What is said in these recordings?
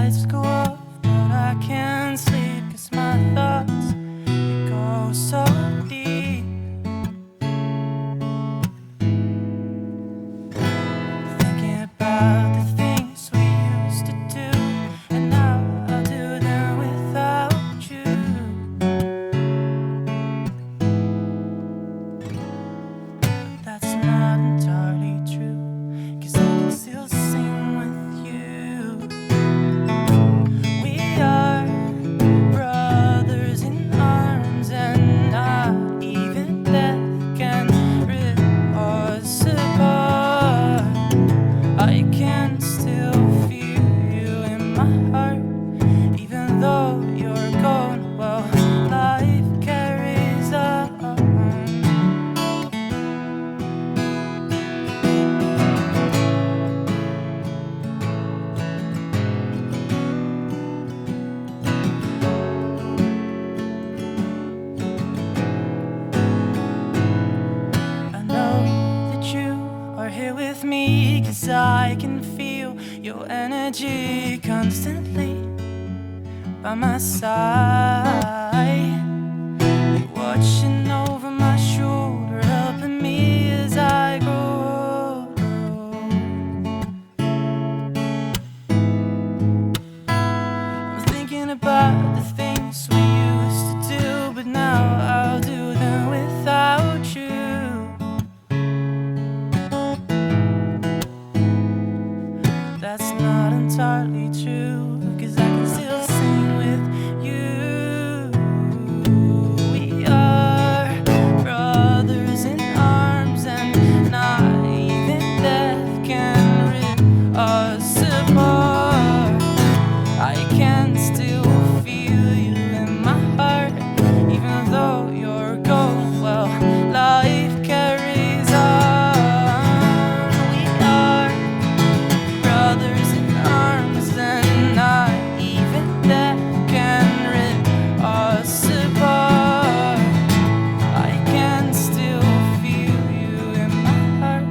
lights go off, but I can't sleep 'cause my thoughts, they go so deep. Thinking about the things we used to do, and now I'll do them without you. But that's not entirely true, 'cause I can still sing with you. We are brothers in arms, and not even death can rip us apart. I can still feel you in my heart, even though you're gone. Well, life carries on. I know that you are here with me, 'cause I can feel your energy constantly by my side. You're watching over my shoulder, helping me as I grow older. I'm thinking about the things we used to do, but now I'll do them without you. That's not entirely true, 'cause I can still sing with you. We are brothers in arms, and not even death can rip us apart. I can still feel you in my heart, even though you're gone. Well, life carries on. We are brothers in arms, and not even death can rip us apart. I can still feel you in my heart,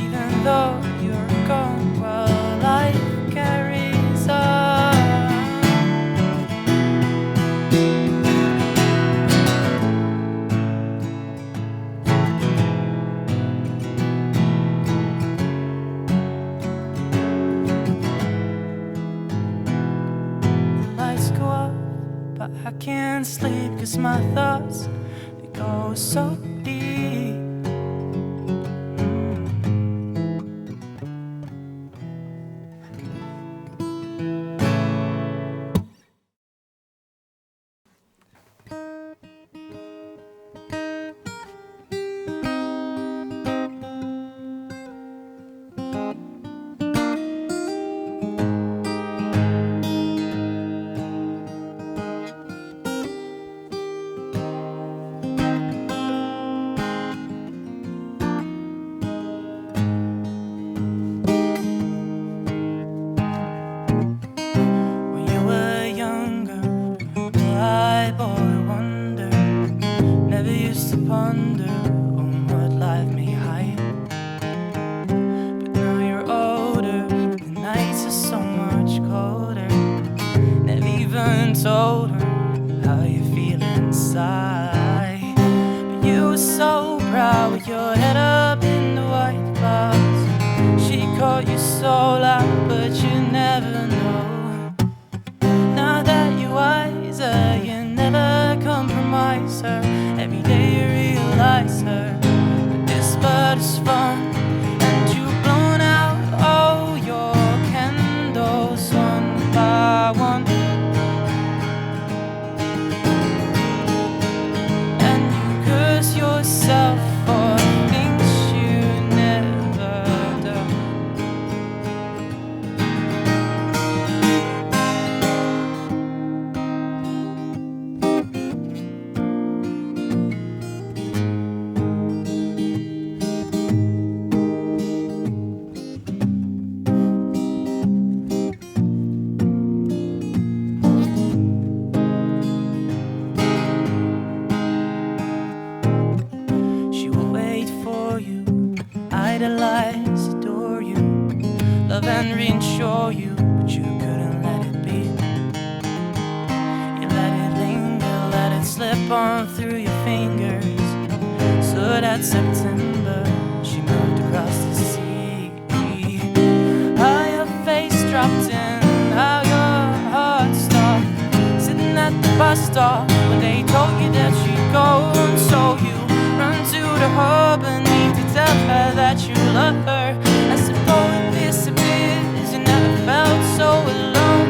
even though you're gone. Well, life carries on. The lights go up, but I can't sleep 'cause my thoughts, they go so deep. When you were younger, my boy wonder, never used to ponder on what life may hide. But now you're older, the nights are so much colder. Never even told her how you feel inside. But you were so proud with your head up in the white clouds. She called you so loud, but you never know. Now that you're wiser, you never compromise her. Every day you realize her, but this bud is fun, and you've blown out all your candles one by one. And you curse yourself for things you never done. She will wait for you, idolize, adore you, love and reinsure you, but you couldn't let it might slip on through your fingers. So that September she moved across the sea. How your face dropped in, how your heart stopped, sitting at the bus stop when they told you that she'd go. And so you run to the hub and need to tell her that you love her. As the poet disappears, you never felt so alone.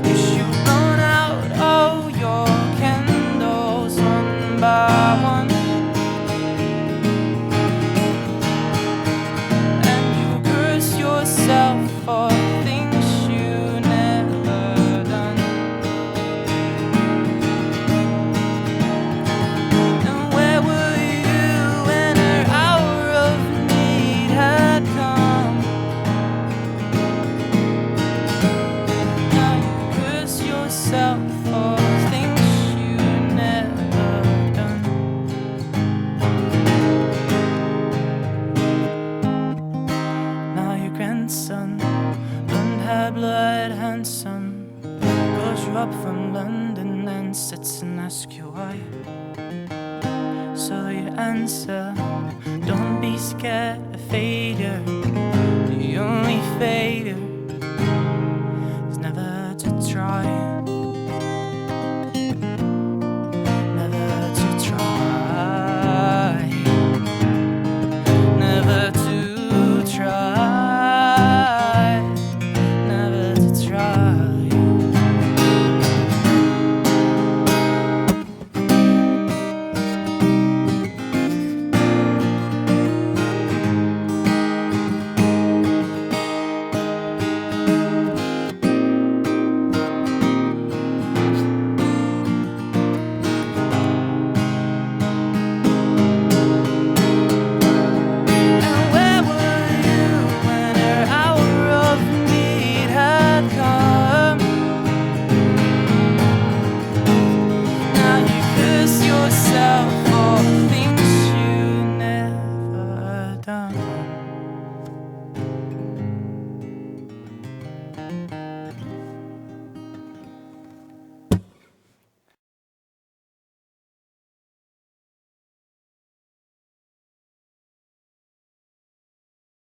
Cause you run out all your candles one by one, and you curse yourself for things you never done. And where were you when her hour of need had come? Now you curse yourself for things you never done. Now your grandson, blonde hair, blood handsome, calls you up from London and sits and asks you why. So you answer, don't be scared of failure. The only failure